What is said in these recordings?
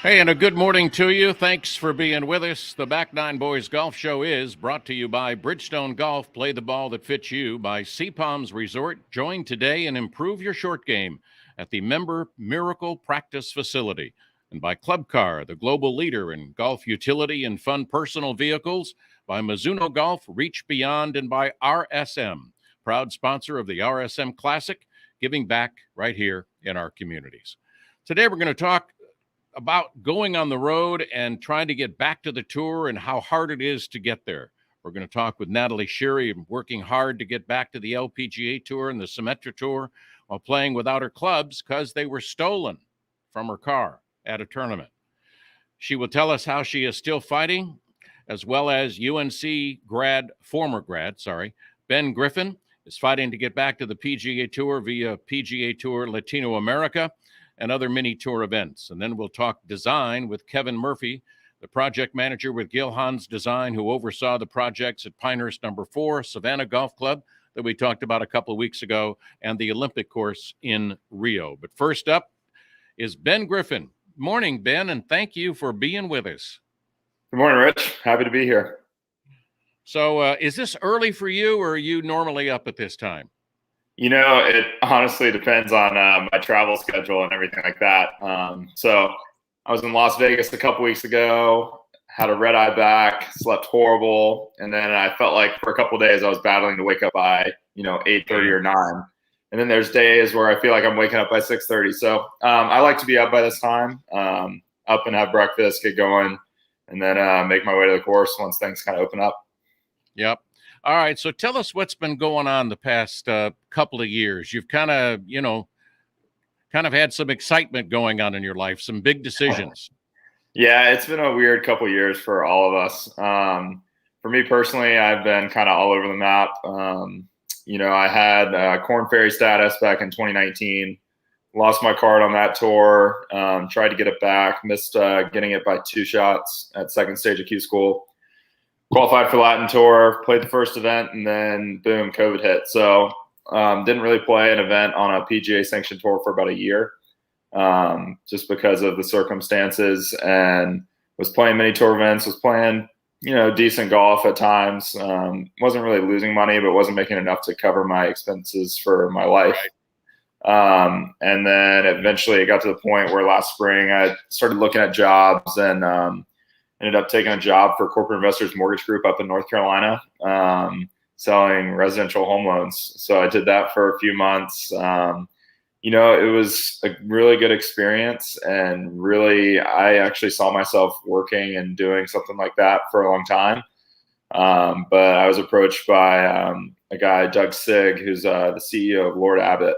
Hey, and a good morning to you. Thanks for being with us. The Back Nine Boys Golf Show is brought to you by Bridgestone Golf. Play the ball that fits you. By Sea Palms Resort. Join today and improve your short game at the Member Miracle Practice Facility. And by Club Car, the global leader in golf utility and fun personal vehicles. By Mizuno Golf, Reach Beyond. And by RSM, proud sponsor of the RSM Classic, giving back right here in our communities. Today we're going to talk about going on the road and trying to get back to the tour and how hard it is to get there. We're going to talk with Natalie Sherry, working hard to get back to the LPGA Tour and the Symetra Tour while playing without her clubs because they were stolen from her car at a tournament. She will tell us how she is still fighting, as well as UNC former grad, Ben Griffin is fighting to get back to the PGA Tour via PGA Tour Latino America and other mini tour events. And then we'll talk design with Kevin Murphy, the project manager with Gil Hans Design, who oversaw the projects at Pinehurst Number 4, Savannah Golf Club, that we talked about a couple of weeks ago, and the Olympic course in Rio. But first up is Ben Griffin. Morning, Ben, and thank you for being with us. Good morning, Rich. Happy to be here. So is this early for you, or are you normally up at this time? It honestly depends on my travel schedule and everything like that. So I was in Las Vegas a couple weeks ago, had a red eye back, slept horrible, and then I felt like for a couple of days I was battling to wake up by 8:30 or 9. And then there's days where I feel like I'm waking up by 6:30. So I like to be up by this time, up and have breakfast, get going, and then make my way to the course once things kind of open up. Yep. All right. So tell us what's been going on the past couple of years. You've kind of had some excitement going on in your life, some big decisions. Yeah, it's been a weird couple of years for all of us. For me personally, I've been kind of all over the map. I had Corn Ferry status back in 2019, lost my card on that tour, tried to get it back, missed getting it by 2 shots at second stage of Q School. Qualified for Latin Tour, played the first event, and then boom, COVID hit. So didn't really play an event on a PGA sanctioned tour for about a year, just because of the circumstances, and was playing mini tour events, was playing, decent golf at times. Wasn't really losing money, but wasn't making enough to cover my expenses for my life. And then eventually it got to the point where last spring I started looking at jobs and ended up taking a job for Corporate Investors Mortgage Group up in North Carolina, selling residential home loans. So I did that for a few months. It was a really good experience, and really I actually saw myself working and doing something like that for a long time. But I was approached by a guy, Doug Sigg, who's the CEO of Lord Abbett.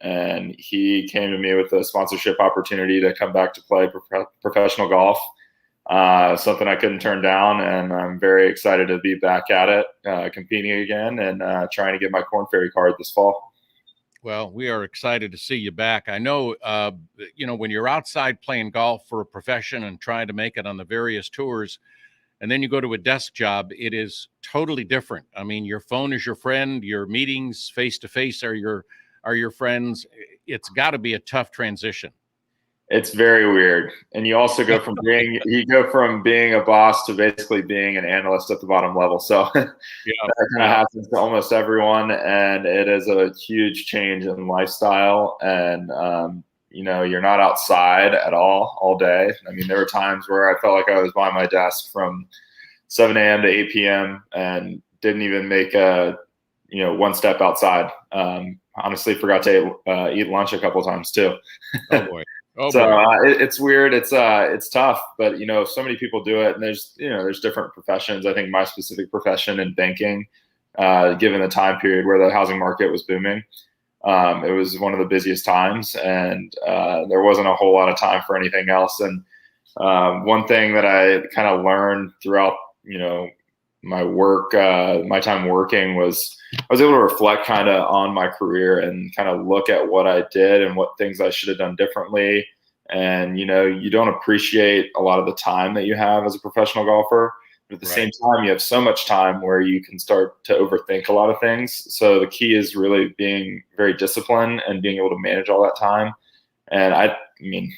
And he came to me with a sponsorship opportunity to come back to play professional golf. Something I couldn't turn down, and I'm very excited to be back at it, competing again, and trying to get my Corn Ferry card this fall. Well, we are excited to see you back. I know, when you're outside playing golf for a profession and trying to make it on the various tours, and then you go to a desk job, it is totally different. I mean, your phone is your friend, your meetings face to face are your friends. It's got to be a tough transition. It's very weird. And you also go from being a boss to basically being an analyst at the bottom level. So that kind of happens to almost everyone. And it is a huge change in lifestyle. And, you're not outside at all day. I mean, there were times where I felt like I was by my desk from 7 a.m. to 8 p.m. and didn't even make one step outside. Honestly, forgot to eat lunch a couple of times too. Oh boy. It's weird. It's tough, but so many people do it, and there's different professions. I think my specific profession in banking, given the time period where the housing market was booming, it was one of the busiest times, and there wasn't a whole lot of time for anything else. And one thing that I kind of learned throughout, my time working was I was able to reflect kind of on my career and kind of look at what I did and what things I should have done differently. And, you don't appreciate a lot of the time that you have as a professional golfer. But at the same time, you have so much time where you can start to overthink a lot of things. So the key is really being very disciplined and being able to manage all that time. And I mean,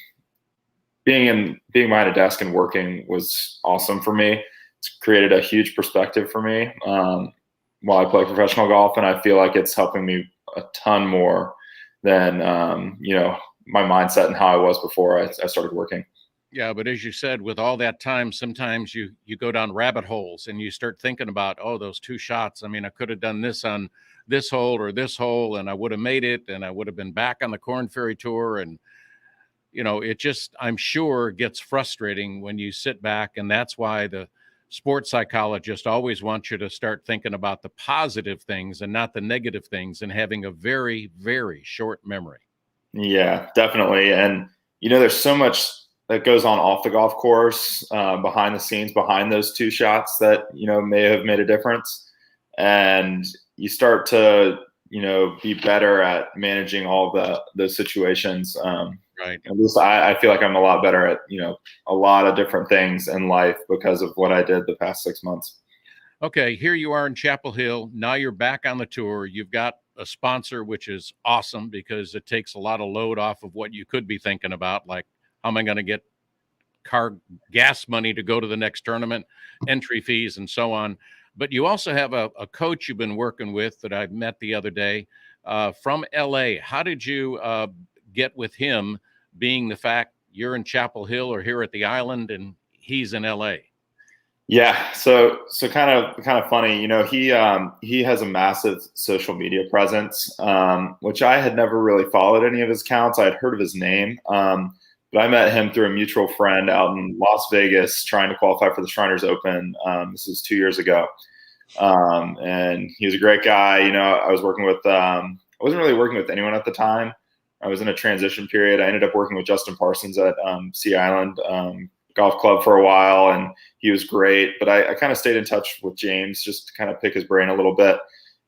being behind a desk and working was awesome for me. It's created a huge perspective for me while I play professional golf, and I feel like it's helping me a ton more than my mindset and how I was before I started working. Yeah, but as you said, with all that time, sometimes you go down rabbit holes and you start thinking about, oh, those 2 shots. I mean, I could have done this on this hole or this hole, and I would have made it, and I would have been back on the Corn Ferry Tour. And it just, I'm sure, gets frustrating when you sit back, and that's why the sports psychologist always wants you to start thinking about the positive things and not the negative things, and having a very, very short memory. Yeah, definitely. And there's so much that goes on off the golf course, behind the scenes, behind those 2 shots that may have made a difference, and you start to be better at managing all those situations. Right. At least I feel like I'm a lot better at a lot of different things in life because of what I did the past 6 months. Okay, here you are in Chapel Hill. Now you're back on the tour. You've got a sponsor, which is awesome because it takes a lot of load off of what you could be thinking about, like, how am I going to get gas money to go to the next tournament, entry fees, and so on. But you also have a coach you've been working with that I met the other day from LA. How did you get with him, being the fact you're in Chapel Hill or here at the island and he's in LA? Yeah, so kind of funny. He has a massive social media presence, which I had never really followed any of his accounts. I had heard of his name, but I met him through a mutual friend out in Las Vegas trying to qualify for the Shriners Open. This was 2 years ago, and he was a great guy. I was working with I wasn't really working with anyone at the time. I was in a transition period. I ended up working with Justin Parsons at Sea Island Golf Club for a while, and he was great. But I kind of stayed in touch with James just to kind of pick his brain a little bit,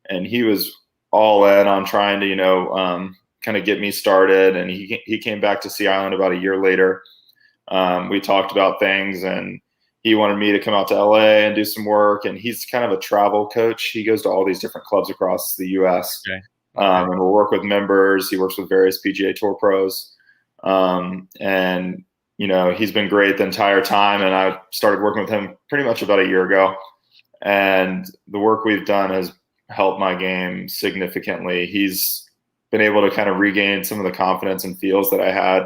and he was all in on trying to kind of get me started. And he came back to Sea Island about a year later. We talked about things, and he wanted me to come out to LA and do some work. And he's kind of a travel coach. He goes to all these different clubs across the U.S. Okay. And we'll work with members. He works with various PGA Tour pros. And he's been great the entire time. And I started working with him pretty much about a year ago. And the work we've done has helped my game significantly. He's been able to kind of regain some of the confidence and feels that I had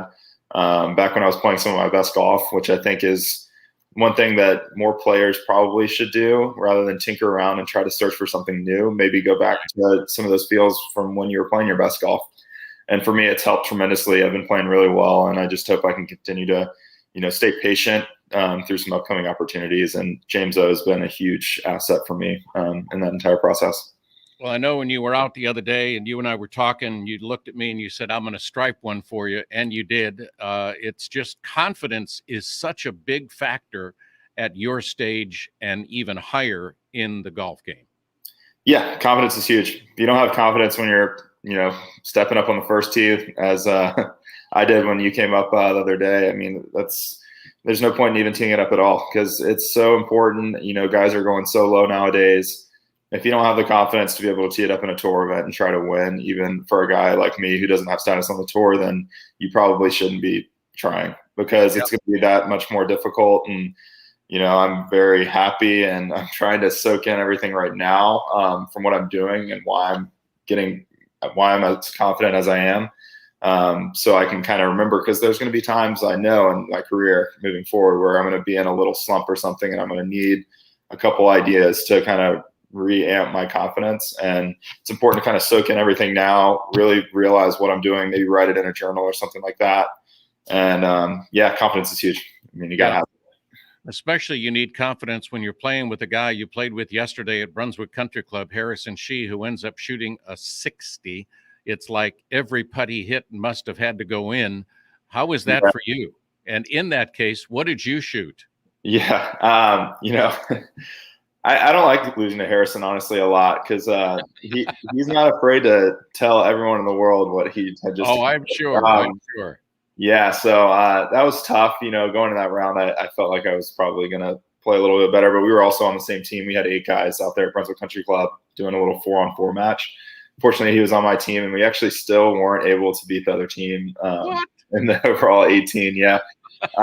back when I was playing some of my best golf, which I think is one thing that more players probably should do rather than tinker around and try to search for something new. Maybe go back to some of those feels from when you were playing your best golf. And for me, it's helped tremendously. I've been playing really well, and I just hope I can continue to, stay patient through some upcoming opportunities. And James O has been a huge asset for me in that entire process. Well, I know when you were out the other day and you and I were talking, you looked at me and you said, I'm going to stripe one for you. And you did. It's just confidence is such a big factor at your stage and even higher in the golf game. Yeah, confidence is huge. If you don't have confidence when you're, stepping up on the first tee, as I did when you came up the other day, I mean, there's no point in even teeing it up at all because it's so important. Guys are going so low nowadays. If you don't have the confidence to be able to tee it up in a tour event and try to win, even for a guy like me who doesn't have status on the tour, then you probably shouldn't be trying because it's going to be that much more difficult. And, I'm very happy and I'm trying to soak in everything right now from what I'm doing and why I'm as confident as I am. So I can kind of remember, because there's going to be times I know in my career moving forward where I'm going to be in a little slump or something and I'm going to need a couple ideas to kind of re-amp my confidence. And it's important to kind of soak in everything now, really realize what I'm doing, maybe write it in a journal or something like that. And confidence is huge. I mean, you got to have it. Especially you need confidence when you're playing with a guy you played with yesterday at Brunswick Country Club, Harrison Shee, who ends up shooting a 60. It's like every putt he hit must have had to go in. How was that for you? And in that case, what did you shoot? Yeah. I don't like losing to Harrison, honestly, a lot because he's not afraid to tell everyone in the world what he had just. Oh, I'm sure. I'm sure. Yeah, so that was tough. Going to that round, I felt like I was probably going to play a little bit better, but we were also on the same team. We had 8 guys out there at Brunswick Country Club doing a little 4-on-4 match. Fortunately, he was on my team, and we actually still weren't able to beat the other team in the overall 18. Yeah.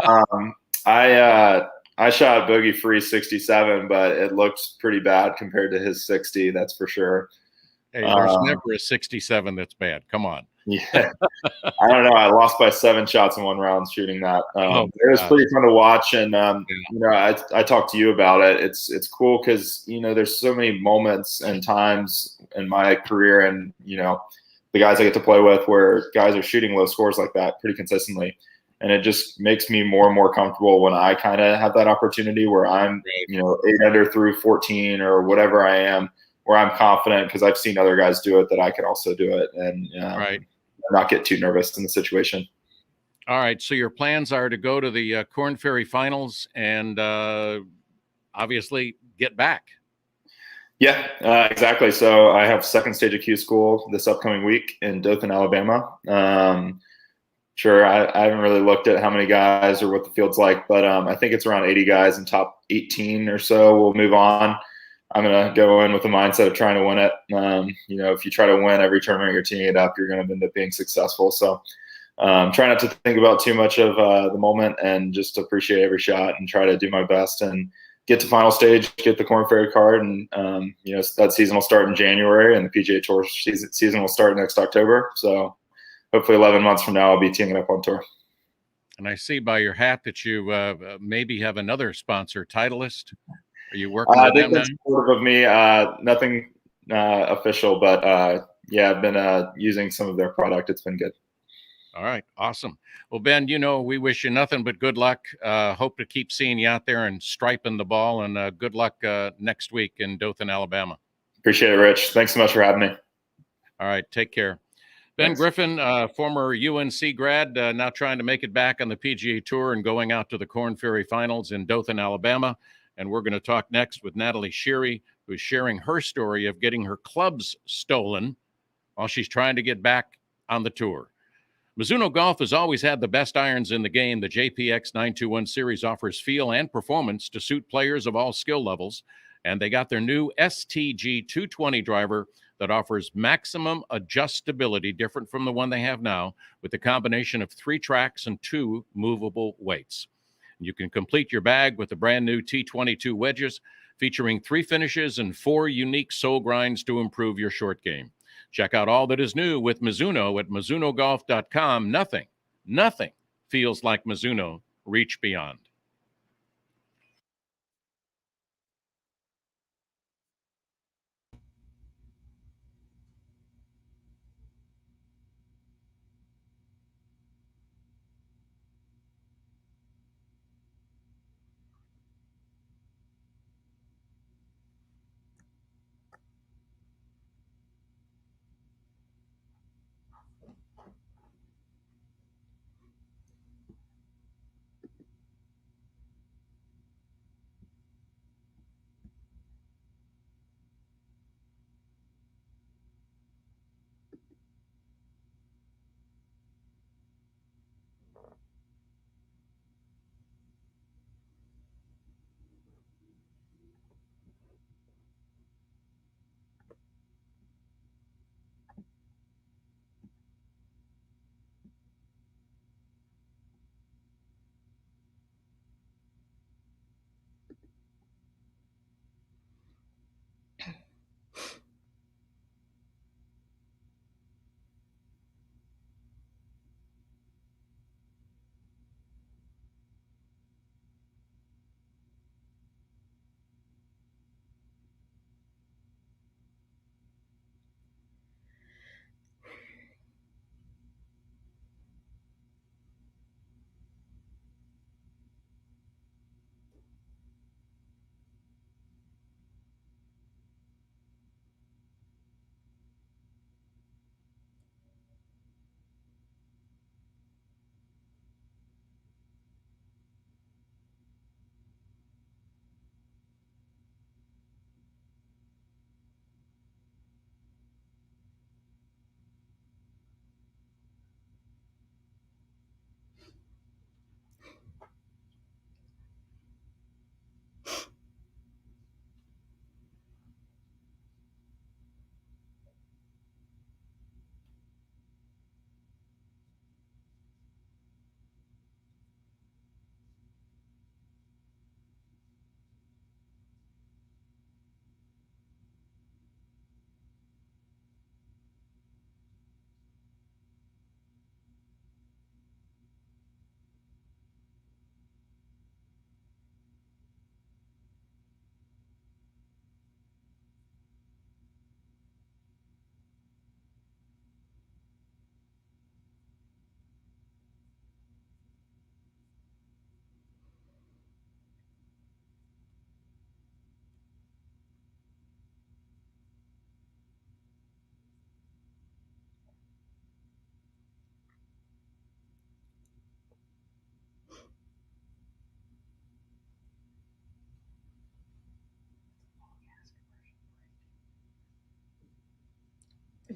Um, I shot bogey free 67, but it looks pretty bad compared to his 60. That's for sure. Hey, there's never a 67 that's bad. Come on. Yeah, I don't know. I lost by 7 shots in one round shooting that. Oh, It was gosh. pretty fun to watch, and Yeah. I talked to you about it. It's cool because there's so many moments and times in my career, and the guys I get to play with, where guys are shooting low scores like that pretty consistently, and it just makes me more and more comfortable when I kind of have that opportunity where I'm Right. 8 under through 14 or whatever I am, where I'm confident because I've seen other guys do it that I could also do it, and Right. not get too nervous in the situation. All right. So your plans are to go to the Corn Ferry Finals and obviously get back. Yeah, exactly. So I have second stage of Q school this upcoming week in Dothan, Alabama. Sure, I haven't really looked at how many guys or what the field's like, but I think it's around 80 guys, and top 18 or so will move on. I'm gonna go in with the mindset of trying to win it. If you try to win every tournament you're teeing it up, you're gonna end up being successful. So try not to think about too much of the moment and just appreciate every shot and try to do my best and get to final stage, get the Corn Ferry card, and that season will start in January, and the PGA Tour season will start next October. So hopefully 11 months from now, I'll be teeing it up on tour. And I see by your hat that you maybe have another sponsor, Titleist. Are you working I with think them now? that's supportive of me. Nothing official, but yeah, I've been using some of their product. It's been good. All right. Awesome. Well, Ben, we wish you nothing but good luck. Hope to keep seeing you out there and striping the ball. And good luck next week in Dothan, Alabama. Appreciate it, Rich. Thanks so much for having me. All right. Take care. Ben Thanks. Griffin, former UNC grad, now trying to make it back on the PGA Tour and going out to the Corn Ferry Finals in Dothan, Alabama. And we're going to talk next with Natalie Sheary, who's sharing her story of getting her clubs stolen while she's trying to get back on the tour. Mizuno Golf has always had the best irons in the game. The JPX 921 series offers feel and performance to suit players of all skill levels. And they got their new STG 220 driver that offers maximum adjustability, different from the one they have now, with the combination of 3 tracks and 2 movable weights. You can complete your bag with the brand new T22 wedges, featuring 3 finishes and 4 unique sole grinds to improve your short game. Check out all that is new with Mizuno at MizunoGolf.com. Nothing feels like Mizuno. Reach beyond.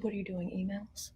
What are you doing? Emails?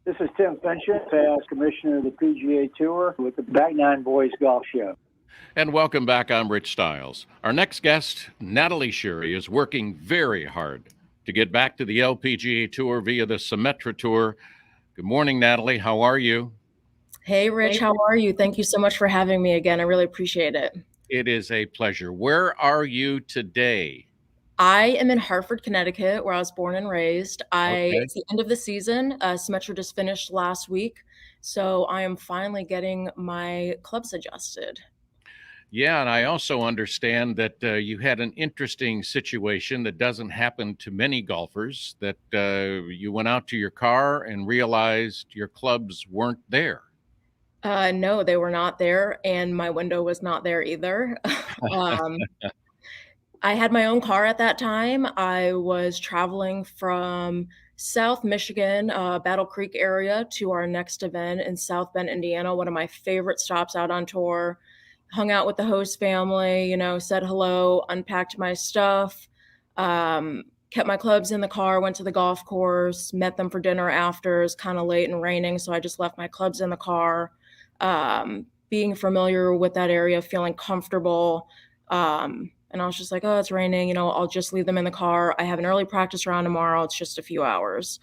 This is Tim Fincher, past commissioner of the PGA Tour with the Back Nine Boys Golf Show. And welcome back. I'm Rich Stiles. Our next guest, Natalie Sherry, is working very hard to get back to the LPGA Tour via the Symetra Tour. Good morning, Natalie. How are you? Hey, Rich, how are you? Thank you so much for having me again. I really appreciate it. It is a pleasure. Where are you today? I am in Hartford, Connecticut, where I was born and raised. Okay. It's the end of the season. Symetra just finished last week, so I am finally getting my clubs adjusted. Yeah, and I also understand that you had an interesting situation that doesn't happen to many golfers, that you went out to your car and realized your clubs weren't there. No, they were not there, and my window was not there either. I had my own car at that time. I was traveling from South Michigan, Battle Creek area, to our next event in South Bend, Indiana, one of my favorite stops out on tour. Hung out with the host family, said hello, unpacked my stuff, kept my clubs in the car, went to the golf course, met them for dinner after. It's kind of late and raining, so I just left my clubs in the car. Being familiar with that area, feeling comfortable. And I was just like, oh, it's raining, I'll just leave them in the car. I have an early practice round tomorrow. It's just a few hours.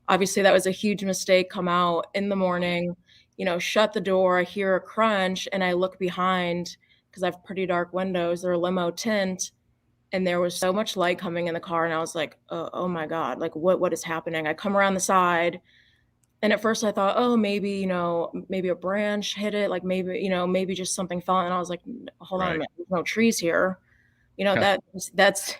Obviously, that was a huge mistake. Come out in the morning, shut the door. I hear a crunch and I look behind because I have pretty dark windows. They're limo tint. And there was so much light coming in the car. And I was like, oh my God, like what is happening? I come around the side. And at first I thought, oh, maybe, maybe a branch hit it. Like maybe just something fell. And I was like, hold on a minute. There's no trees here. That's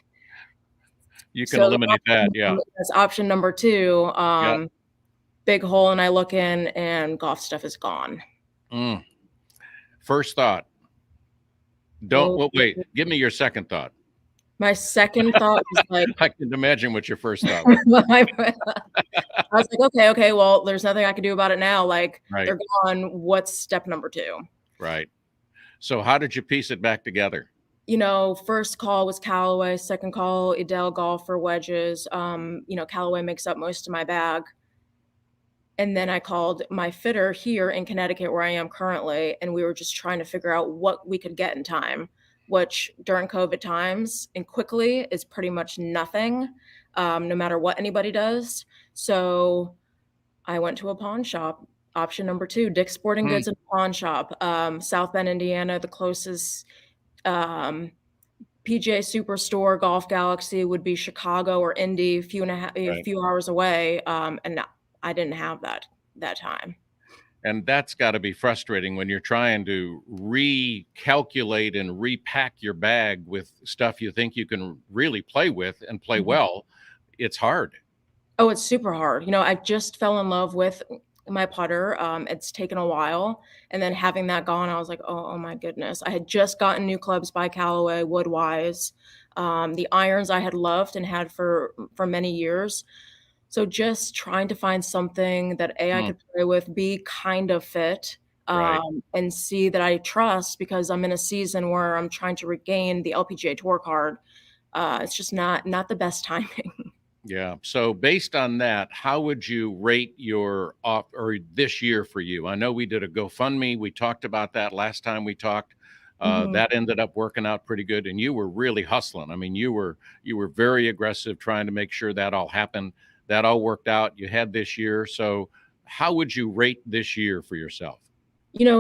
you can eliminate that. Yeah. That's option number 2. Yeah. Big hole, and I look in and golf stuff is gone. First thought. Wait, give me your second thought. My second thought was like, I can imagine what your first thought was. I was like, okay, well, there's nothing I can do about it now. Like, right. They're gone. What's step number 2? Right. So how did you piece it back together? First call was Callaway, second call, Edel Golf for wedges. Callaway makes up most of my bag. And then I called my fitter here in Connecticut, where I am currently, and we were just trying to figure out what we could get in time, which during COVID times and quickly is pretty much nothing, no matter what anybody does. So I went to a pawn shop. Option number 2, Dick's Sporting Goods and Pawn Shop, South Bend, Indiana. The closest PGA Superstore, Golf Galaxy would be Chicago or Indy, a few hours away. And I didn't have that time. And that's got to be frustrating when you're trying to recalculate and repack your bag with stuff you think you can really play with and play well. It's hard. Oh, it's super hard. I just fell in love with my putter. It's taken a while. And then having that gone, I was like, oh my goodness. I had just gotten new clubs by Callaway, Woodwise. The irons I had loved and had for many years. So just trying to find something that I could play with, B, kind of fit, and C, that I trust, because I'm in a season where I'm trying to regain the LPGA Tour card. It's just not the best timing. Yeah. So based on that, how would you rate your this year for you? I know we did a GoFundMe. We talked about that last time we talked. That ended up working out pretty good, and you were really hustling. I mean, you were very aggressive trying to make sure that all happened. That all worked out. You had this year. So how would you rate this year for yourself?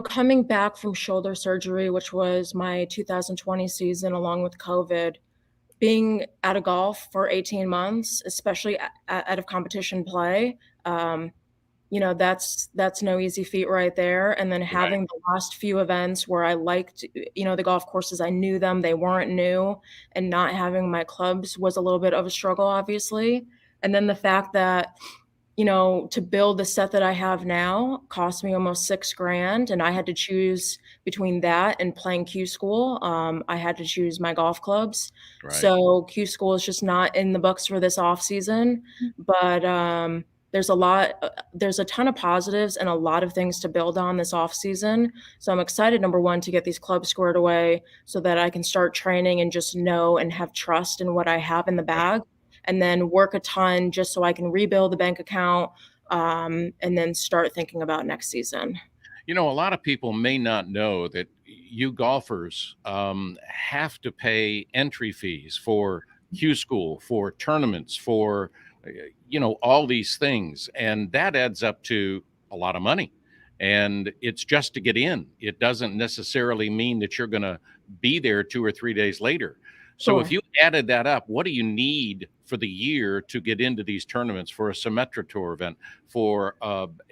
Coming back from shoulder surgery, which was my 2020 season along with COVID, being out of golf for 18 months, especially out of competition play, that's no easy feat right there. And then Right. having the last few events where I liked, the golf courses, I knew them, they weren't new, and not having my clubs was a little bit of a struggle, obviously. And then the fact that to build the set that I have now cost me almost 6 grand, and I had to choose between that and playing Q School. I had to choose my golf clubs. Right. So Q School is just not in the books for this off season, but there's a ton of positives and a lot of things to build on this off season. So I'm excited, number one, to get these clubs squared away so that I can start training and just know and have trust in what I have in the bag, and then work a ton just so I can rebuild the bank account, and then start thinking about next season. A lot of people may not know that you golfers have to pay entry fees for Q School, for tournaments, for, all these things. And that adds up to a lot of money. And it's just to get in. It doesn't necessarily mean that you're going to be there 2 or 3 days later. So if Sure. you added that up, what do you need for the year to get into these tournaments, for a Symetra Tour event, for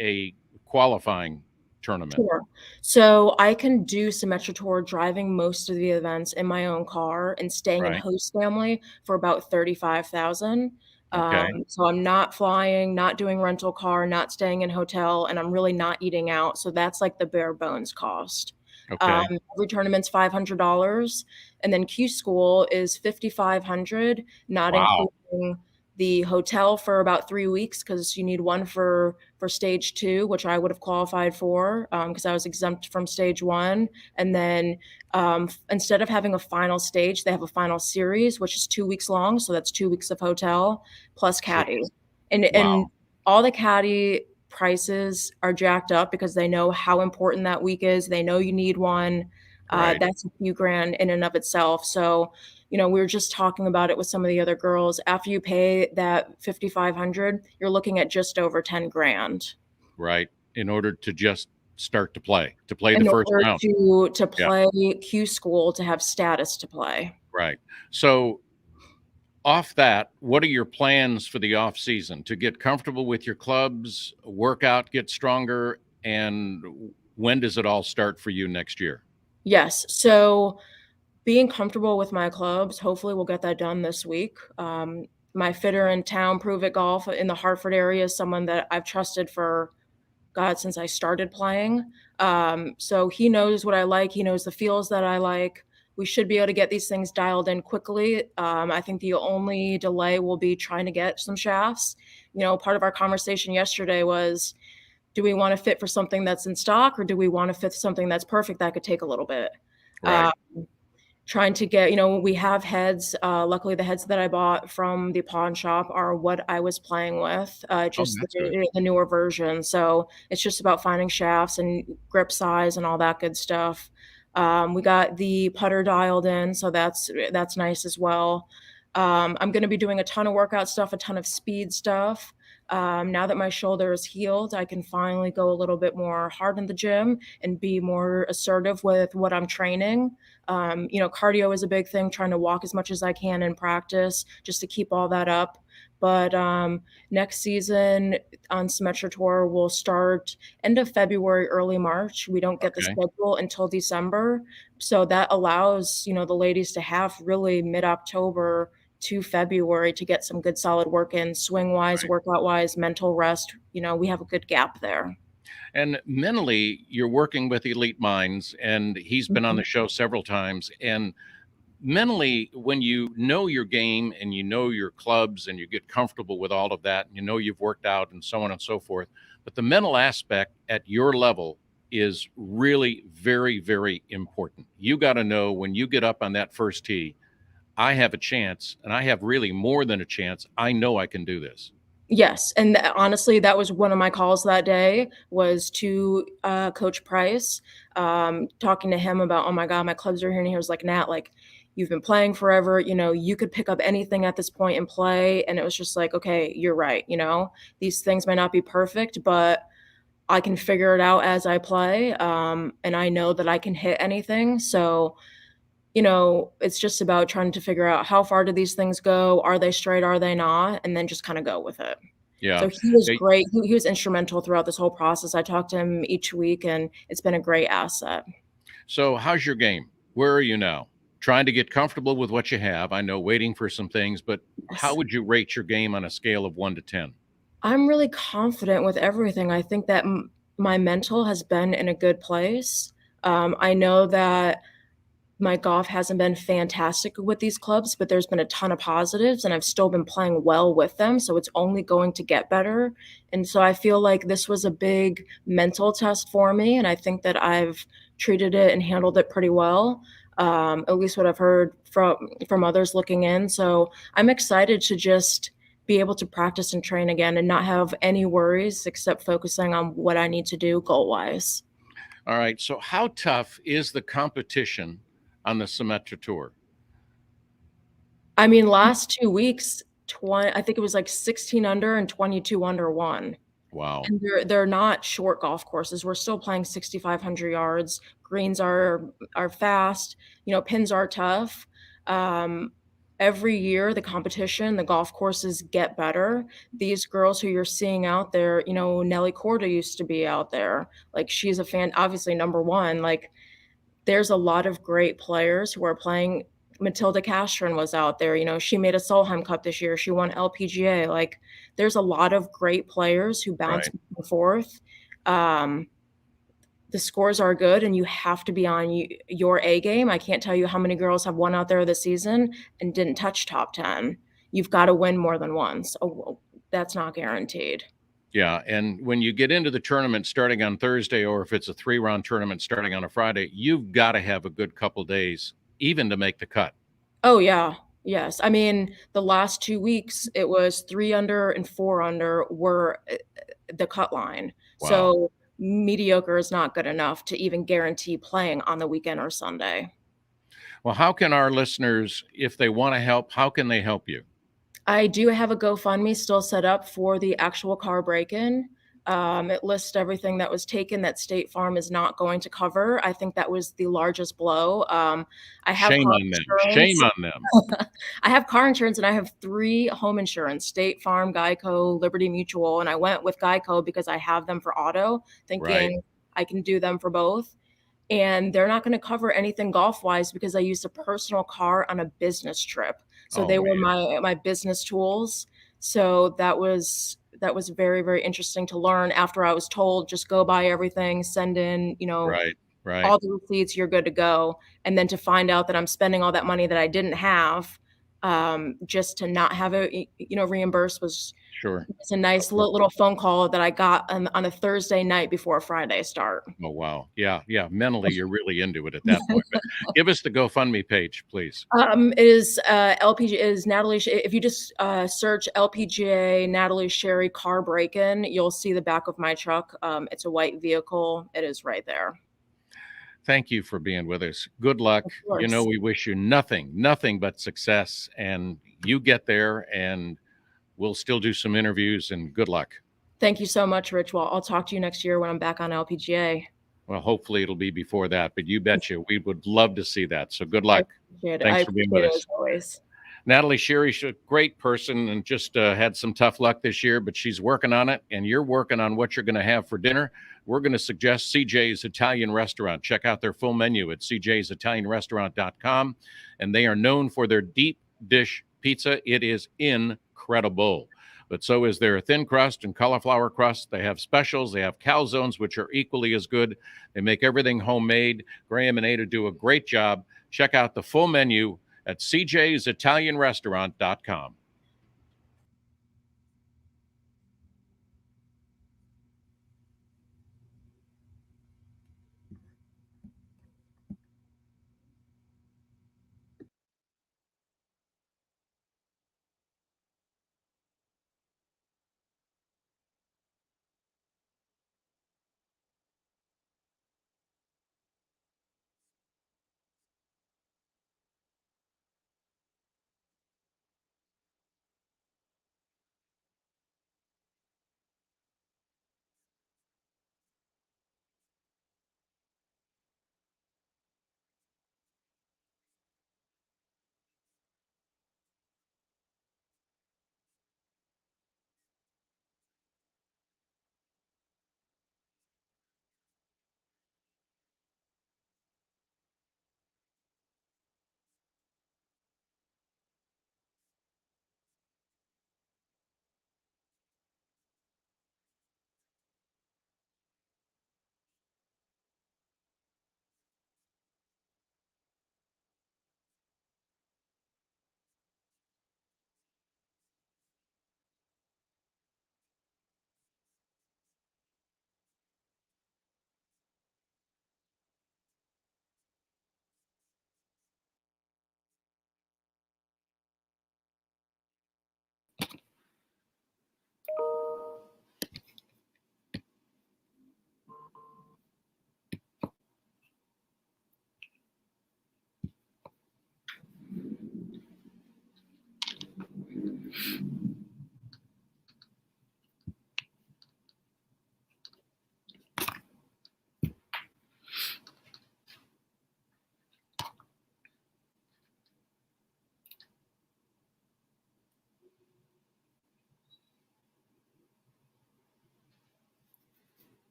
a qualifying tournament? Sure. So I can do Symetra Tour driving most of the events in my own car and staying in Right. host family for about 35,000. Okay. So I'm not flying, not doing rental car, not staying in hotel, and I'm really not eating out. So that's like the bare bones cost. Okay. Every tournament's $500, and then Q School is 5,500, not Wow. including the hotel for about 3 weeks, because you need one for stage two, which I would have qualified for, because I was exempt from stage one. And then instead of having a final stage, they have a final series, which is 2 weeks long. So that's 2 weeks of hotel plus caddy. Jeez. And Wow. all the caddy prices are jacked up because they know how important that week is. They know you need one. Right. That's a few grand in and of itself. So we were just talking about it with some of the other girls. After you pay that 5,500, you're looking at just over 10 grand Right. In order to just start to play the in first order round. to Yeah. play Q School, to have status to play. Right. So off that, what are your plans for the off season to get comfortable with your clubs, work out, get stronger? And when does it all start for you next year? Yes. So being comfortable with my clubs, hopefully we'll get that done this week. My fitter in town, Prove It Golf in the Hartford area, is someone that I've trusted for God since I started playing. So he knows what I like. He knows the feels that I like. We should be able to get these things dialed in quickly. I think the only delay will be trying to get some shafts. Part of our conversation yesterday was, do we want to fit for something that's in stock, or do we want to fit something that's perfect that could take a little bit? Right. Trying to get, we have heads. Luckily, the heads that I bought from the pawn shop are what I was playing with, Oh, just that's good. the newer version. So it's just about finding shafts and grip size and all that good stuff. We got the putter dialed in, so that's nice as well. I'm going to be doing a ton of workout stuff, a ton of speed stuff. Now that my shoulder is healed, I can finally go a little bit more hard in the gym and be more assertive with what I'm training. Cardio is a big thing, trying to walk as much as I can in practice just to keep all that up. But next season on Symetra Tour will start end of February, early March. We don't get the Okay. schedule until December. So that allows, the ladies to have really mid-October to February to get some good solid work in, swing wise, Right. workout wise, mental rest. We have a good gap there. And mentally, you're working with Elite Minds, and he's been on the show several times. And mentally, when you know your game and you know your clubs and you get comfortable with all of that, and you've worked out and so on and so forth, but the mental aspect at your level is really very, very important. You got to know when you get up on that first tee, I have a chance, and I have really more than a chance. I know I can do this. Yes, and honestly, that was one of my calls that day, was to Coach Price, talking to him about, oh my God, my clubs are here, and he was like, Nat, like, you've been playing forever, you could pick up anything at this point and play. And it was just like, okay, you're right. These things might not be perfect, but I can figure it out as I play, and I know that I can hit anything. So, it's just about trying to figure out how far do these things go? Are they straight? Are they not? And then just kind of go with it. Yeah. So he was Hey, great. He was instrumental throughout this whole process. I talked to him each week, and it's been a great asset. so how's your game? Where are you now? Trying to get comfortable with what you have. I know waiting for some things, but how Yes. would you rate your game on a scale of 1 to 10? I'm really confident with everything. I think that my mental has been in a good place. I know that my golf hasn't been fantastic with these clubs, but there's been a ton of positives, and I've still been playing well with them. So it's only going to get better. And so I feel like this was a big mental test for me. And I think that I've treated it and handled it pretty well. At least what I've heard from others looking in. So I'm excited to just be able to practice and train again and not have any worries except focusing on what I need to do goal wise. All right. So how tough is the competition on the Symetra Tour? I mean, last 2 weeks, 20 I think it was like 16 under and 22 under won. Wow. And they're not short golf courses. We're still playing 6,500 yards. Greens are fast, pins are tough. Um, every year, the competition, the golf courses get better. These girls who you're seeing out there, Nelly Korda used to be out there. Like, she's a fan, obviously number 1, like, there's a lot of great players who are playing. Matilda Castron was out there, she made a Solheim Cup this year, she won LPGA, like, there's a lot of great players who bounce Right. back and forth. Um, the scores are good, and you have to be on your A game. I can't tell you how many girls have won out there this season and didn't touch top 10. You've gotta win more than once. Oh, that's not guaranteed. Yeah. And when you get into the tournament starting on Thursday, or if it's a 3 round tournament starting on a Friday, you've got to have a good couple days even to make the cut. Oh, yeah. Yes. I mean, the last 2 weeks, it was 3 under and 4 under were, the cut line. Wow. So, mediocre is not good enough to even guarantee playing on the weekend or Sunday. Well, how can our listeners, if they want to help, how can they help you? I do have a GoFundMe still set up for the actual car break-in. It lists everything that was taken that State Farm is not going to cover. I think that was the largest blow. I have Shame car on them. Shame insurance. on them. I have car insurance and I have 3 home insurance, State Farm, Geico, Liberty Mutual, and I went with Geico because I have them for auto, Right. thinking I can do them for both. And they're not gonna cover anything golf-wise because I used a personal car on a business trip. So Oh, they were man. my business tools. So that was very, very interesting to learn after I was told, "Just go buy everything, send in, Right. Right. all the receipts, you're good to go." And then to find out that I'm spending all that money that I didn't have, just to not have it, reimbursed was Sure. it's a nice little phone call that I got on a Thursday night before a Friday start. Oh, wow. Yeah. Yeah. Mentally, you're really into it at that point. But give us the GoFundMe page, please. It is, LPG is Natalie Sh if you just, search LPGA Natalie Sherry car break-in, you'll see the back of my truck. It's a white vehicle. It is right there. Thank you for being with us. Good luck. Of You know, course. we wish you nothing, nothing but success. And you get there, and we'll still do some interviews, and good luck. Thank you so much, Rich. Well, I'll talk to you next year when I'm back on LPGA. Well, hopefully it'll be before that, but you betcha. We would love to see that. So good I luck. appreciate it. I Thanks for being with appreciate it us. as always. Natalie Sherry's a great person and just had some tough luck this year, but she's working on it, and you're working on what you're going to have for dinner. We're going to suggest CJ's Italian Restaurant. Check out their full menu at cjsitalianrestaurant.com, and they are known for their deep dish pizza. It is incredible. But so is their thin crust and cauliflower crust. They have specials. They have calzones, which are equally as good. They make everything homemade. Graham and Ada do a great job. Check out the full menu at cjsitalianrestaurant.com.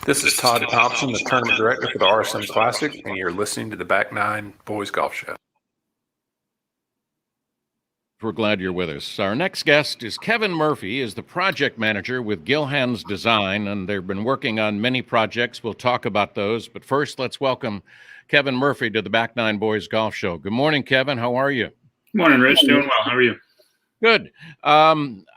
This is Todd Thompson, the tournament director for the RSM Classic, and you're listening to the Back Nine Boys Golf Show. We're glad you're with us. Our next guest is Kevin Murphy, is the project manager with Gilhan's Design, and they've been working on many projects. We'll talk about those, but first, let's welcome Kevin Murphy to the Back Nine Boys Golf Show. Good morning, Kevin. How are you? Good morning, Rich. Doing well. How are you? Good.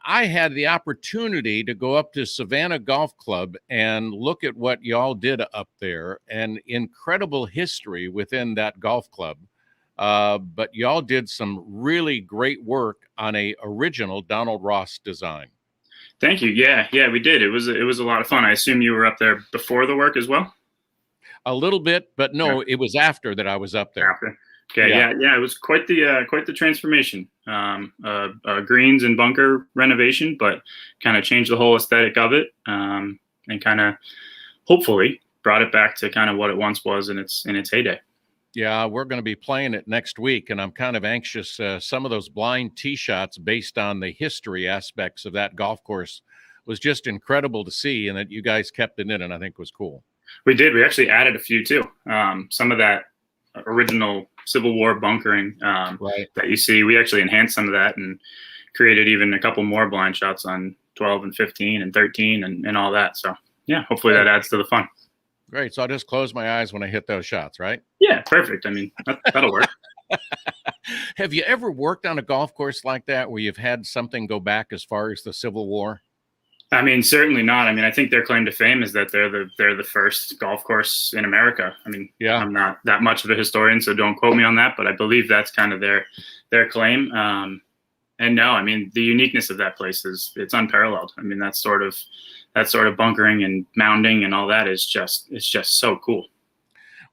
I had the opportunity to go up to Savannah Golf Club and look at what y'all did up there, and incredible history within that golf club. But y'all did some really great work on a original Donald Ross design. Thank you. Yeah, we did. It was a lot of fun. I assume you were up there before the work as well? A little bit, but no, it was after that I was up there. After. Okay, yeah. It was quite the transformation. Greens and bunker renovation, but kind of changed the whole aesthetic of it, and kind of hopefully brought it back to kind of what it once was in its heyday. Yeah, we're going to be playing it next week, and I'm kind of anxious. Some of those blind tee shots based on the history aspects of that golf course was just incredible to see, and that you guys kept it in, and I think was cool. We did. We actually added a few too. Some of that original Civil War bunkering that you see, we actually enhanced some of that and created even a couple more blind shots on 12 and 15 and 13 and all that. So yeah, hopefully that adds to the fun. Great. So I'll just close my eyes when I hit those shots, right? Yeah, perfect. I mean, that'll work. Have you ever worked on a golf course like that where you've had something go back as far as the Civil War? I mean, certainly not. I mean, I think their claim to fame is that they're the first golf course in America. I mean, yeah, I'm not that much of a historian, so don't quote me on that, but I believe that's kind of their claim. And no, I mean, the uniqueness of that place it's unparalleled. I mean, that sort of bunkering and mounding and all that it's just so cool.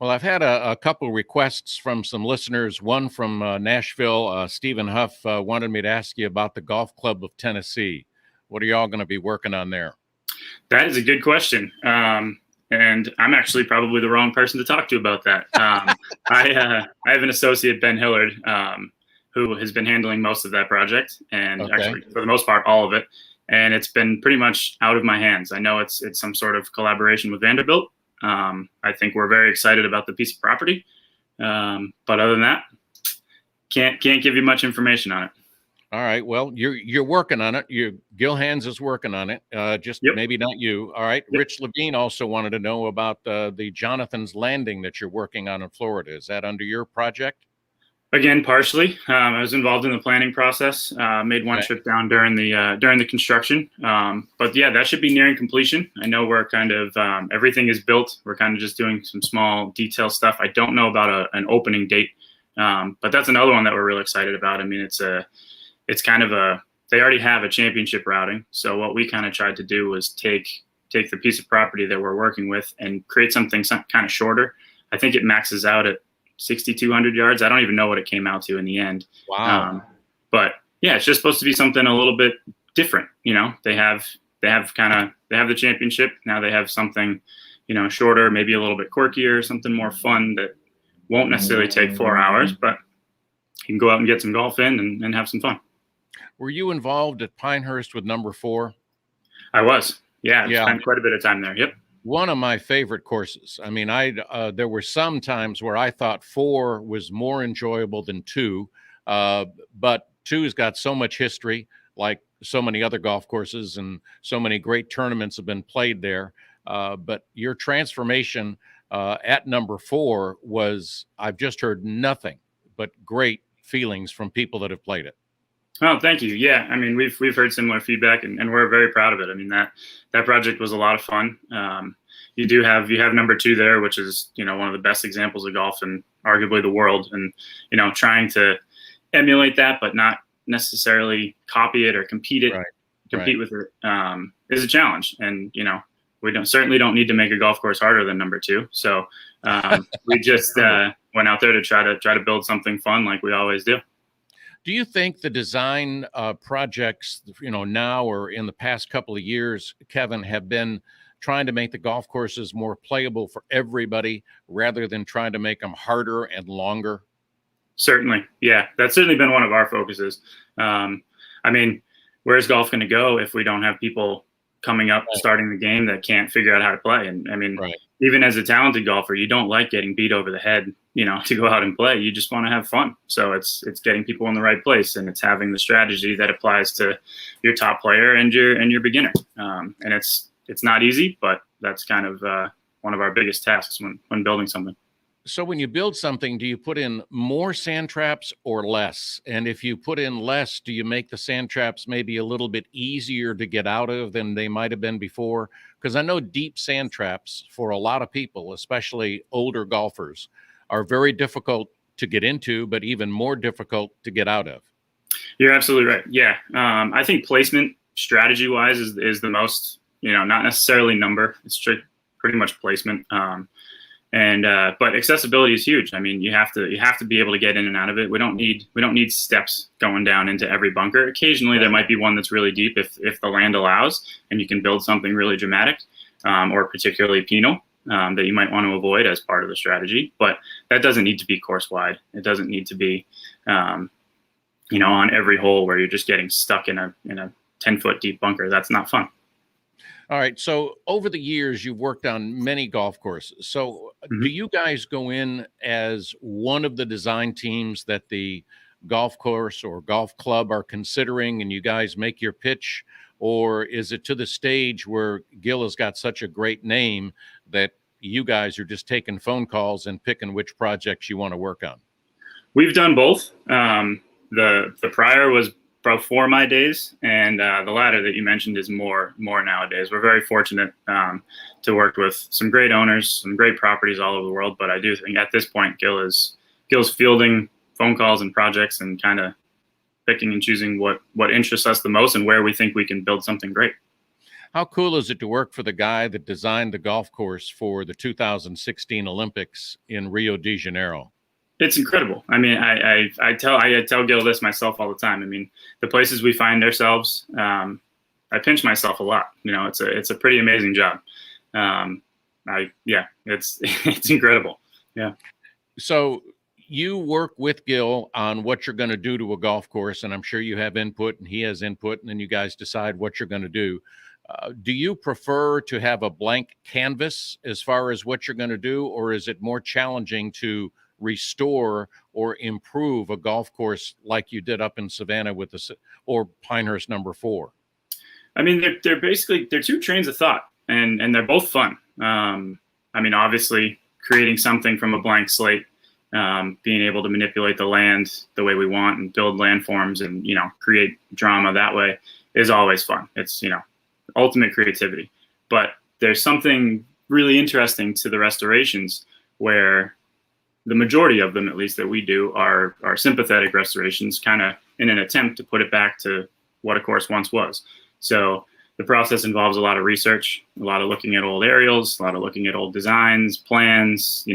Well, I've had a couple requests from some listeners. One from Nashville, Stephen Huff, wanted me to ask you about the Golf Club of Tennessee. What are y'all going to be working on there? That is a good question. And I'm actually probably the wrong person to talk to about that. I have an associate, Ben Hillard, who has been handling most of that project, and actually for the most part, all of it. And it's been pretty much out of my hands. I know it's some sort of collaboration with Vanderbilt. I think we're very excited about the piece of property. But other than that, can't give you much information on it. All right. Well, you're working on it. Gilhan's is working on it. Maybe not you. All right. Yep. Rich Levine also wanted to know about the Jonathan's Landing that you're working on in Florida. Is that under your project? Again, partially. I was involved in the planning process. Made one trip down during the construction. But yeah, that should be nearing completion. I know we're kind of everything is built. We're kind of just doing some small detail stuff. I don't know about an opening date, but that's another one that we're really excited about. I mean, it's kind of they already have a championship routing. So what we kind of tried to do was take the piece of property that we're working with and create something kind of shorter. I think it maxes out at 6,200 yards. I don't even know what it came out to in the end. Wow. But yeah, it's just supposed to be something a little bit different. You know, they have the championship. Now they have something, shorter, maybe a little bit quirkier, something more fun that won't necessarily take 4 hours, but you can go out and get some golf in and have some fun. Were you involved at Pinehurst with number 4? I was. Yeah. Spent quite a bit of time there. Yep. One of my favorite courses. I mean, there were some times where I thought 4 was more enjoyable than 2, but 2's got so much history, like so many other golf courses, and so many great tournaments have been played there. But your transformation at number 4 was, I've just heard nothing but great feelings from people that have played it. Oh, thank you. Yeah, I mean, we've heard similar feedback, and we're very proud of it. I mean, that project was a lot of fun. You have number 2 there, which is one of the best examples of golf in arguably the world, and trying to emulate that, but not necessarily copy it or compete with it is a challenge. And we certainly don't need to make a golf course harder than number 2. So we just went out there to try to build something fun like we always do. Do you think the design projects, now or in the past couple of years, Kevin, have been trying to make the golf courses more playable for everybody rather than trying to make them harder and longer? Certainly. Yeah, that's certainly been one of our focuses. I mean, where's golf going to go if we don't have people coming up, Right. starting the game that can't figure out how to play. And I mean, Right. even as a talented golfer, you don't like getting beat over the head, to go out and play. You just want to have fun. So it's getting people in the right place, and it's having the strategy that applies to your top player and your beginner. And it's not easy, but that's kind of one of our biggest tasks when building something. So when you build something, do you put in more sand traps or less? And if you put in less, do you make the sand traps maybe a little bit easier to get out of than they might have been before? Because I know deep sand traps for a lot of people, especially older golfers, are very difficult to get into, but even more difficult to get out of. You're absolutely right. Yeah. I think placement strategy wise is the most, not necessarily number. It's pretty much placement. But accessibility is huge. I mean, you have to be able to get in and out of it. We don't need steps going down into every bunker. Occasionally there might be one that's really deep if the land allows, and you can build something really dramatic, or particularly penal, that you might want to avoid as part of the strategy. But that doesn't need to be course wide. It doesn't need to be, on every hole where you're just getting stuck in a 10-foot deep bunker. That's not fun. All right. So over the years, you've worked on many golf courses. So do you guys go in as one of the design teams that the golf course or golf club are considering, and you guys make your pitch? Or is it to the stage where Gil has got such a great name that you guys are just taking phone calls and picking which projects you want to work on? We've done both. The prior was before my days, and the latter that you mentioned is more nowadays. We're very fortunate to work with some great owners, some great properties all over the world. But I do think at this point, Gil's fielding phone calls and projects and kind of picking and choosing what interests us the most and where we think we can build something great. How cool is it to work for the guy that designed the golf course for the 2016 Olympics in Rio de Janeiro? It's incredible. I mean, I tell Gil this myself all the time. I mean, the places we find ourselves, I pinch myself a lot. It's a pretty amazing job. It's incredible. Yeah. So you work with Gil on what you're going to do to a golf course, and I'm sure you have input and he has input, and then you guys decide what you're going to do. Do you prefer to have a blank canvas as far as what you're going to do, or is it more challenging to restore or improve a golf course like you did up in Savannah or Pinehurst number 4? I mean, they're basically two trains of thought, and they're both fun. I mean, obviously creating something from a blank slate, being able to manipulate the land the way we want and build landforms and, create drama that way is always fun. It's, ultimate creativity. But there's something really interesting to the restorations where the majority of them, at least that we do, are sympathetic restorations, kind of in an attempt to put it back to what a course once was. So the process involves a lot of research, a lot of looking at old aerials, a lot of looking at old designs, plans,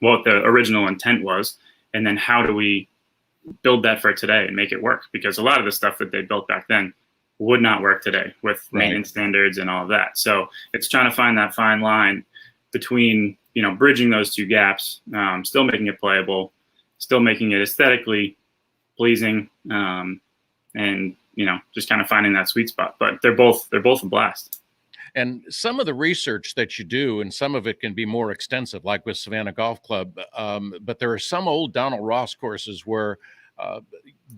what the original intent was, and then how do we build that for today and make it work? Because a lot of the stuff that they built back then would not work today with maintenance standards and all of that. So it's trying to find that fine line between, bridging those two gaps, still making it playable, still making it aesthetically pleasing, and, just kind of finding that sweet spot. But they're both a blast. And some of the research that you do, and some of it can be more extensive, like with Savannah Golf Club. But there are some old Donald Ross courses where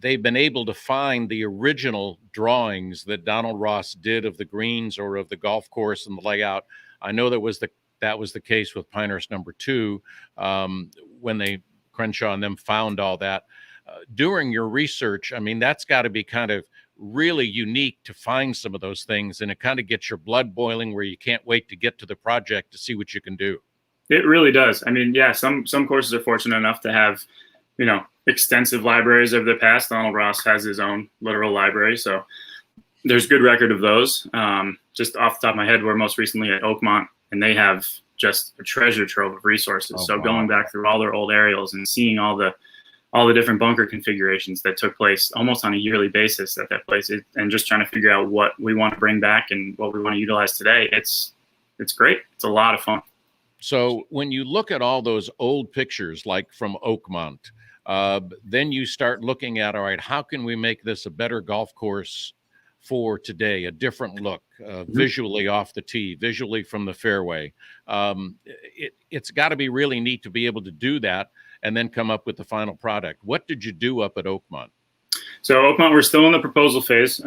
they've been able to find the original drawings that Donald Ross did of the greens or of the golf course and the layout. I know that was the case with Pinehurst number 2 when Crenshaw and them found all that. During your research, I mean, that's got to be kind of really unique to find some of those things, and it kind of gets your blood boiling where you can't wait to get to the project to see what you can do. It really does. I mean, yeah, some courses are fortunate enough to have, extensive libraries of the past. Donald Ross has his own literal library, so there's good record of those. Just off the top of my head, we're most recently at Oakmont, and they have just a treasure trove of resources. Oh, so wow. Going back through all their old aerials and seeing all the different bunker configurations that took place almost on a yearly basis at that place, and just trying to figure out what we want to bring back and what we want to utilize today. It's great. It's a lot of fun. So when you look at all those old pictures, like from Oakmont, then you start looking at, all right, how can we make this a better golf course for today, a different look, visually off the tee, visually from the fairway. It's got to be really neat to be able to do that and then come up with the final product. What did you do up at Oakmont? So Oakmont, we're still in the proposal phase.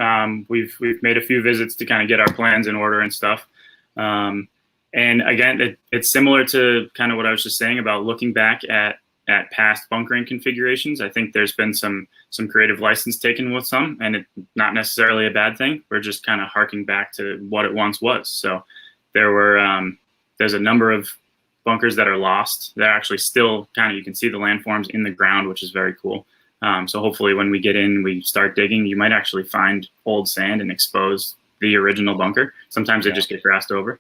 We've made a few visits to kind of get our plans in order and stuff. And again, it's similar to kind of what I was just saying about looking back at past bunkering configurations. I think there's been some creative license taken with some, and it's not necessarily a bad thing. We're just kind of harking back to what it once was. So there's a number of bunkers that are lost. They're actually still kind of, you can see the landforms in the ground, which is very cool. So hopefully when we get in, we start digging, you might actually find old sand and expose the original bunker. Sometimes they just get grassed over.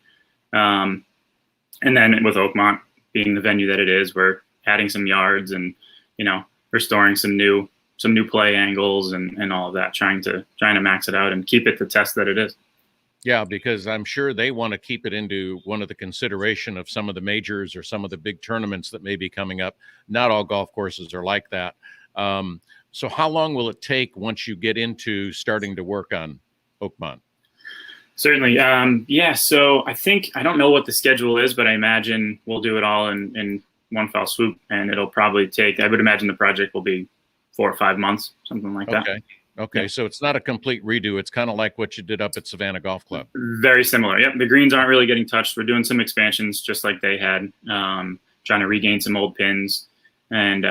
And then with Oakmont being the venue that it is, we're adding some yards and, restoring some new play angles and all of that, trying to max it out and keep it the test that it is. Yeah, because I'm sure they want to keep it into one of the consideration of some of the majors or some of the big tournaments that may be coming up. Not all golf courses are like that. So how long will it take once you get into starting to work on Oakmont? Certainly. So I don't know what the schedule is, but I imagine we'll do it all in one fell swoop, and it'll probably take, I would imagine the project will be 4 or 5 months, something like that. Okay. Yeah. So it's not a complete redo. It's kind of like what you did up at Savannah Golf Club. Very similar. Yep. The greens aren't really getting touched. We're doing some expansions just like they had, trying to regain some old pins, and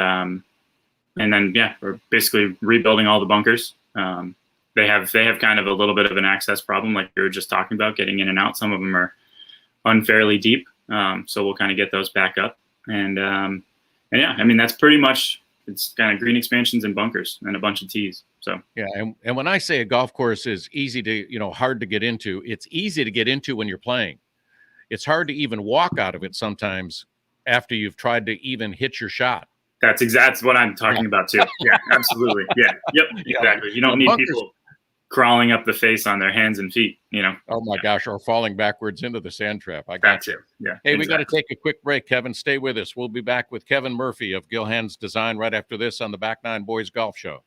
then, we're basically rebuilding all the bunkers. They have kind of a little bit of an access problem, like we were just talking about, getting in and out. Some of them are unfairly deep. So we'll kind of get those back up. And that's pretty much, it's kind of green expansions and bunkers and a bunch of tees. So, yeah. And when I say a golf course is easy to, hard to get into, it's easy to get into when you're playing. It's hard to even walk out of it sometimes after you've tried to even hit your shot. That's what I'm talking about too. Yeah, absolutely. Yeah. Yep. Exactly. You don't need people crawling up the face on their hands and feet, Oh my gosh, or falling backwards into the sand trap. I got you. Yeah. Hey, we got to take a quick break. Kevin, stay with us. We'll be back with Kevin Murphy of Gilhan's Design right after this on the Back Nine Boys Golf Show.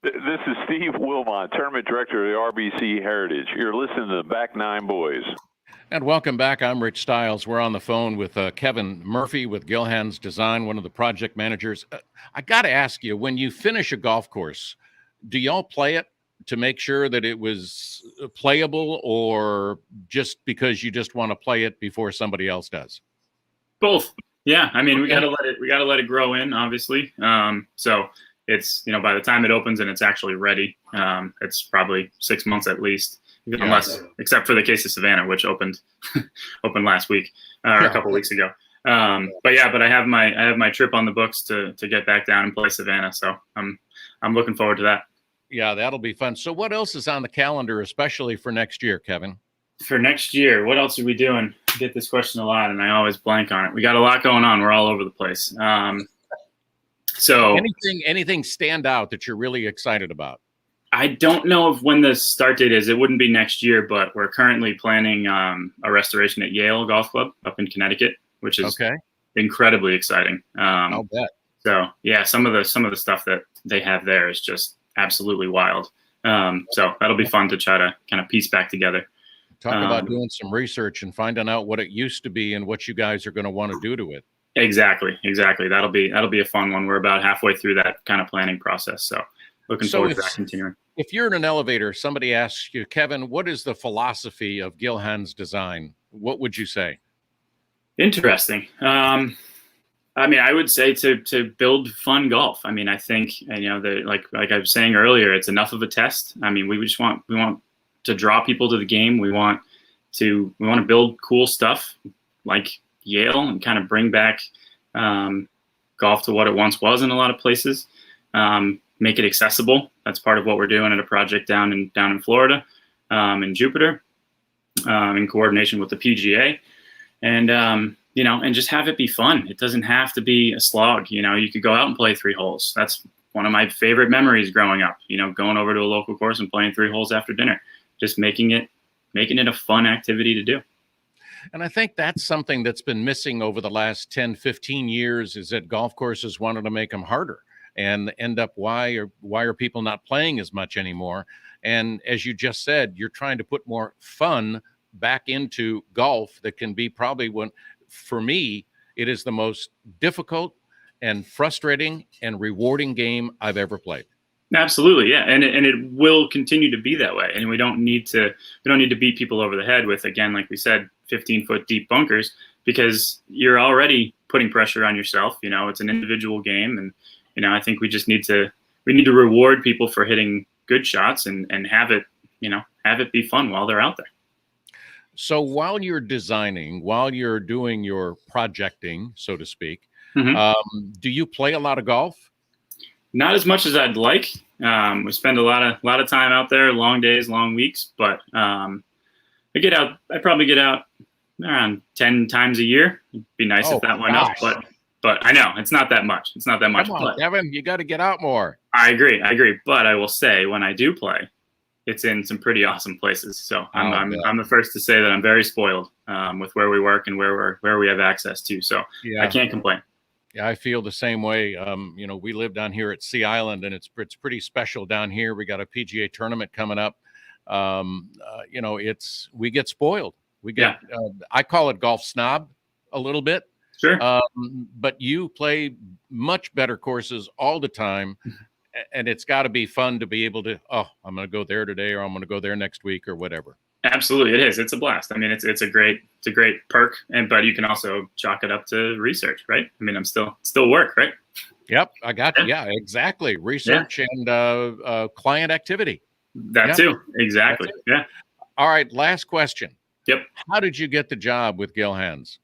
This is Steve Wilmot, Tournament Director of the RBC Heritage. You're listening to the Back Nine Boys. And welcome back. I'm Rich Stiles. We're on the phone with Kevin Murphy with Gilhan's Design, one of the project managers. I got to ask you, when you finish a golf course, do y'all play it to make sure that it was playable, or just because you just want to play it before somebody else does? Both. Yeah. I mean, we got to let it grow in, obviously. So it's, by the time it opens and it's actually ready, it's probably 6 months at least, except for the case of Savannah, which opened last week or a couple weeks ago. But I have my trip on the books to get back down and play Savannah. So I'm looking forward to that. Yeah, that'll be fun. So what else is on the calendar, especially for next year, Kevin? For next year, what else are we doing? I get this question a lot and I always blank on it. We got a lot going on. We're all over the place. So anything stand out that you're really excited about? I don't know of when the start date is. It wouldn't be next year, but we're currently planning a restoration at Yale Golf Club up in Connecticut, which is incredibly exciting. I'll bet. So yeah, some of the stuff that they have there is just absolutely wild. So that'll be fun to try to kind of piece back together. Talk about doing some research and finding out what it used to be and what you guys are going to want to do to it. Exactly. That'll be a fun one. We're about halfway through that kind of planning process. So looking forward to that continuing. If you're in an elevator, somebody asks you, Kevin, what is the philosophy of Gil Hanse Design? What would you say? Interesting. I would say to build fun golf. I think, like I was saying earlier, it's enough of a test. We want to draw people to the game. We want to build cool stuff like Yale and kind of bring back golf to what it once was in a lot of places. Make it accessible. That's part of what we're doing at a project down in Florida, in Jupiter, in coordination with the PGA, and and just have it be fun. It doesn't have to be a slog. You could go out and play 3 holes. That's one of my favorite memories growing up. Going over to a local course and playing 3 holes after dinner, just making it a fun activity to do. And I think that's something that's been missing over the last 10, 15 years is that golf courses wanted to make them harder and end up, why are people not playing as much anymore? And as you just said, you're trying to put more fun back into golf that can be probably for me, it is the most difficult and frustrating and rewarding game I've ever played. Absolutely, yeah, and it will continue to be that way. And we don't need to beat people over the head with, again, like we said, 15-foot deep bunkers, because you're already putting pressure on yourself. It's an individual game, and I think we need to reward people for hitting good shots and have it be fun while they're out there. So while you're designing, while you're doing your projecting, so to speak, do you play a lot of golf? Not as much as I'd like. We spend a lot of time out there, long days, long weeks, but I probably get out around 10 times a year. It'd be nice if that went up, but I know it's not that much. It's not that much. Come on, Kevin, you got to get out more. I agree. But I will say, when I do play, it's in some pretty awesome places. So I'm the first to say that I'm very spoiled with where we work and where we have access to. So I can't complain. Yeah, I feel the same way. We live down here at Sea Island, and it's pretty special down here. We got a PGA tournament coming up. We get spoiled. We get. I call it golf snob a little bit. Sure. But you play much better courses all the time, and it's got to be fun to be able to. Oh, I'm going to go there today, or I'm going to go there next week, or whatever. Absolutely, it is. It's a blast. It's a great perk, but you can also chalk it up to research, right? I'm still work, right? Yep, I got you. Yeah, exactly. Research and client activity. That too, exactly. Yeah. All right, last question. Yep. How did you get the job with Gil Hanse?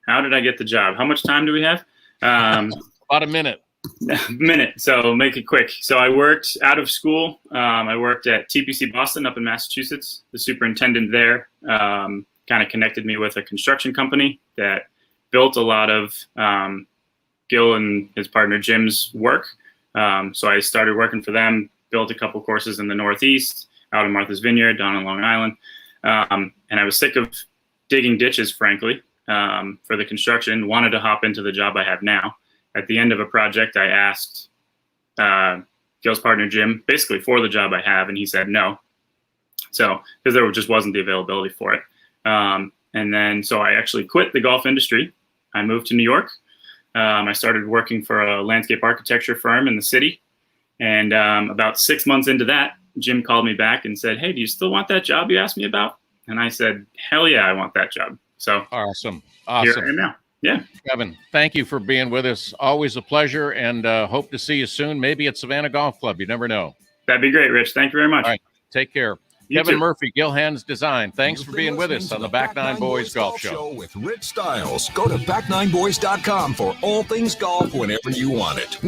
How did I get the job? How much time do we have? About a minute. So make it quick. So I worked out of school. I worked at TPC Boston up in Massachusetts. The superintendent there kind of connected me with a construction company that built a lot of Gil and his partner Jim's work. So I started working for them, built a couple courses in the Northeast, out in Martha's Vineyard, down on Long Island. And I was sick of digging ditches, frankly, for the construction, wanted to hop into the job I have now. At the end of a project, I asked Gil's partner, Jim, basically for the job I have, and he said no. So, because there just wasn't the availability for it. So I actually quit the golf industry. I moved to New York. I started working for a landscape architecture firm in the city. And about 6 months into that, Jim called me back and said, "Hey, do you still want that job you asked me about?" And I said, "Hell yeah, I want that job." So awesome. Here I am now. Yeah. Kevin, thank you for being with us. Always a pleasure, and hope to see you soon, maybe at Savannah Golf Club. You never know. That'd be great, Rich. Thank you very much. All right. Take care. You Kevin too. Murphy, Gill Hands Design. Thanks You've for been being with listening us to on the the Back Nine Boys Golf Show. with Rich Stiles. Go to back9boys.com for all things golf whenever you want it.